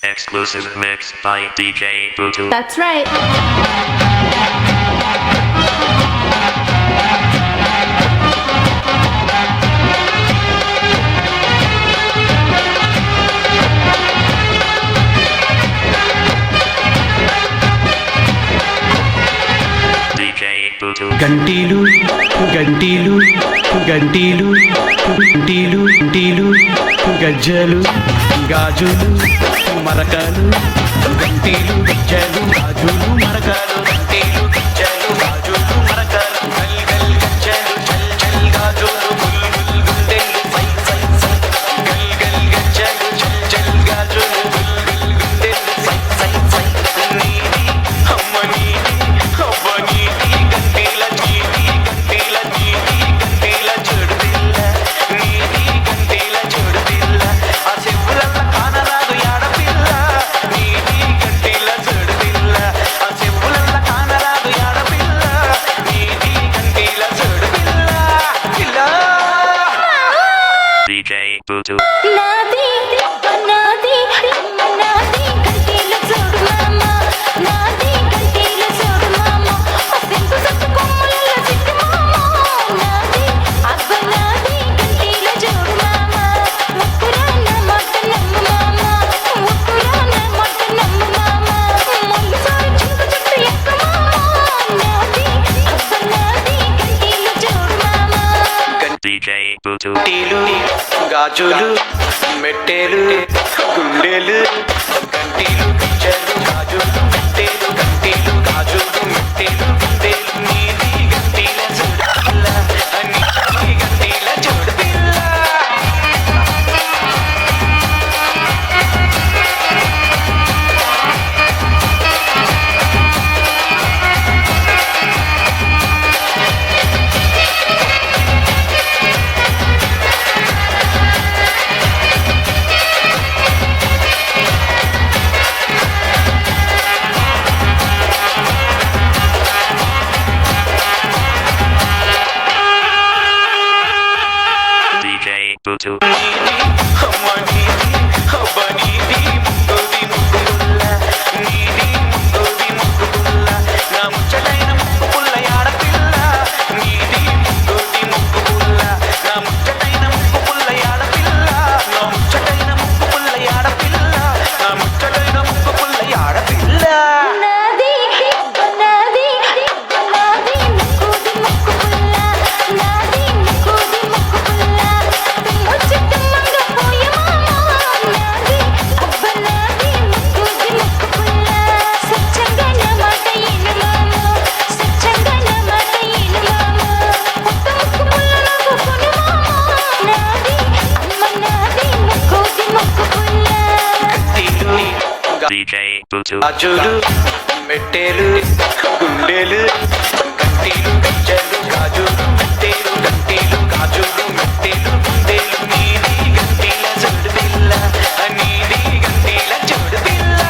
Exclusive mix by DJ Butu. That's right. DJ Butu. గంటీలు గంటీలు గంటీలు గంటీలు గంటీలు గజ్జలు గాజులు మరకలు గంటీలు గజ్జలు గాజులు మరకలు గంటీలు గజ్జలు గాజులు మరకలు గల్ గల్ గజ్జలు చల్ చల్ గాజులు గుల్ గుల్ గుండెలు సై సై సై గల్ గల్ గజ్జలు చల్ చల్ గాజులు గుల్ గుల్ గుండెలు సై సై సై నీది అమ్మ నీది అవ్వ నీది గంటీల నీది గంటీల నీది గంటీల చెడు పిల్ల నీది గంటీల చెడు పిల్ల ఆ చెవులల్ల కానరాదు యాడపిల్ల నీది గంటీల చెడు పిల్ల ఆ చెవులల్ల కానరాదు యాడపిల్ల నీది గంటీల చెడు పిల్ల పిల్ల DJ Butu. నాది నాది నాది గంటీల చూడు మామ నాది గంటీల చూడు మామ సింపు సత్తు కొమ్మల చిట్టి మామ నాది అబ్బ నాది గంటీల చూడు మామ ముక్కురాన మాట నమ్ము మామ ముక్కురాన మాట నమ్ము మామ మొల్లు సారి చింత చుట్టు ఎక్క మామ నాది అబ్బ నాది గంటీల చూడు మామ DJ Butu. గంటీలు గాజులు మెట్టెలు గుండెలు గంటీలు గజ్జలు గాజులు మెట్టెలు గంటీలు గాజులు మెట్టెలు గుండెలు నీది గంటీల చూడు పిల్ల నీది గంటీల చూడు పిల్ల DJ Butu. నీది అమ్మ నీది అవ్వ నీది ముక్కుది ముక్కుపుల్ల నీది ముక్కుది ముక్కుపుల్ల నా ముచ్చటైన ముక్కుపుల్ల యాడపిల్ల నీది ముక్కుది ముక్కుపుల్ల నా ముచ్చటైన ముక్కుపుల్ల యాడపిల్ల నా ముచ్చటైన ముక్కుపుల్ల యాడపిల్ల నా ముచ్చటైన ముక్కుపుల్ల యాడపిల్ల నాది నాది నాది ముక్కుది ముక్కుపుల్ల నాది ముక్కుది ముక్కుపుల్ల ముచ్చటమ్మంగ పోయ మామ నాది అబ్బ నాది ముక్కుది ముక్కుపుల్ల సచ్చంగా నా మాట ఇను మామ సచ్చంగా నా మాట ఇను మామ కొత్త ముక్కుపుల్ల నాకు కొను మామ నాది అమ్మ నాది ముక్కుది ముక్కుపుల్ల గంటీలు DJ Butu. గాజులు మెట్టెలు గుండెలు గంటీలు గజ్జలు గాజులు మెట్టెలు గంటీలు గాజులు మెట్టెలు గుండెలు నీది గంటీల చూడు పిల్ల నీది గంటీల చూడు పిల్ల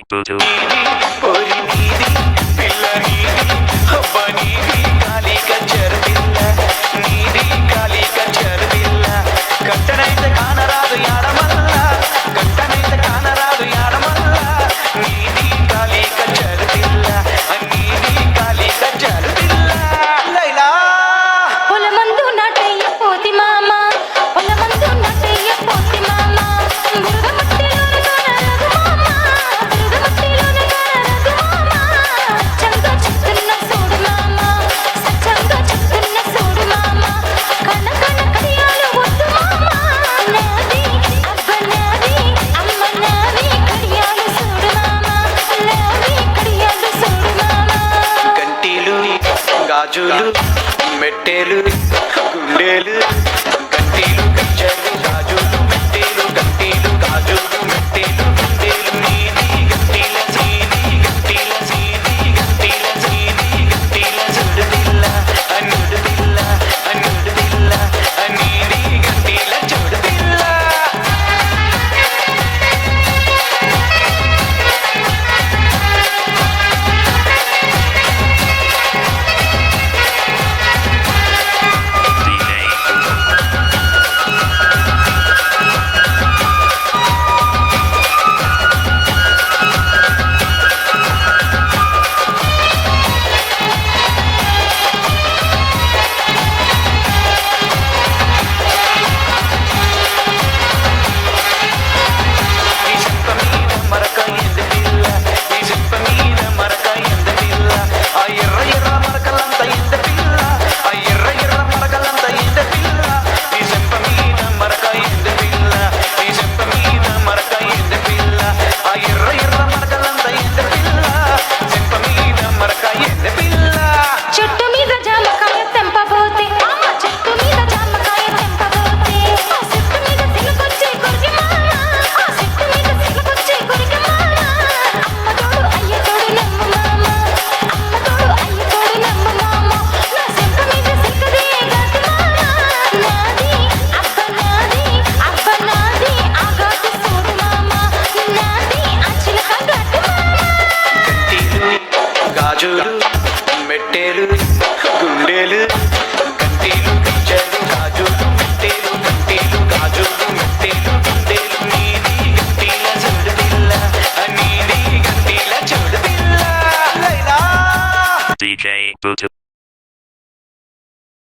Bluetooth. పొరి నీది పిల్ల నీది హబ్బ నీది కాలి గజ్జర్ పిల్ల నీది కాలి గజ్జర్ పిల్ల కట్టనైతే కానరాదు యాడమల్ల కట్టనైతే కానరాదు యాడమల్ల నీది కాలి గజ్జర్ పిల్ల నీది కాలి గజ్జర్ పిల్ల లైలా పొలమందు నాటయ్య పోతి మామ పొలమందు నాటయ్య పోతి మామ బురద మట్టిలోన కానరాదు మామ బురద మట్టిలోన కానరాదు మామ చంగా చెప్తున్న సోడు మామ సచ్చంగా చెప్తున్న సోడు మామ కన కన కడియాలు వద్దు మామ నాది అబ్బ నాది అమ్మ నాది కడియాలు సోడు మామ నాది కడియాలు సోడు మామ గంటీలు గాజులు మెట్టేలు గుండేలు గంటీలు గజ్జలు గాజులు మెట్టేలు గంటీలు గాజులు మెట్టేలు గుండేలు నీది గంటీల సీది గంటీల సీది గంటీల సీది గంటీల సుడు పిల్ల అనుడు పిల్ల అనుడు పిల్ల నీది గంటీల చూడు పిల్ల ఈ చెంప మీద మరక ఎందు పిల్ల ఈ చెంప మీద మరక ఎందు పిల్ల ఆ ఎర్ర ఎర్ర మరకలంత ఎందు పిల్ల ఆ ఎర్ర ఎర్ర మరకలంత ఎందు పిల్ల ఈ చెంప మీద మరక ఎందు పిల్ల ఈ చెంప మీద మరక ఎందు పిల్ల ఆ ఎర్ర ఎర్ర మరకలంత ఎందు పిల్ల చెంప మీద మరక ఎందు పిల్ల చెట్టు మీద జామకాయ తెంపబోతే అమ్మ చెట్టు మీద జామకాయ తెంపబోతే ఆ చెట్టు మీద సిలుకొచ్చే కొరికి మామ ఆ చెట్టు మీద సిలుకొచ్చే కొరికి మామ అమ్మ తోడు అయ్య తోడు నమ్ము మామ అమ్మ తోడు అయ్య తోడు నమ్ము మామ నా చెంప మీద సిలుకదే గాటు మామ నాది అబ్బ నాది ఆగాటు సోడు మామ నాది ఆ చిలక గాటు మామ గంటీలు గాజులు మెట్టేలు గుండేలు గంటీలు గజ్జలు గాజులు మెట్టేలు గంటీలు గాజులు మెట్టేలు గుండేలు నీది గంటీల చూడు పిల్ల నీది గంటీల చూడు పిల్ల లైలా DJ Bluetooth.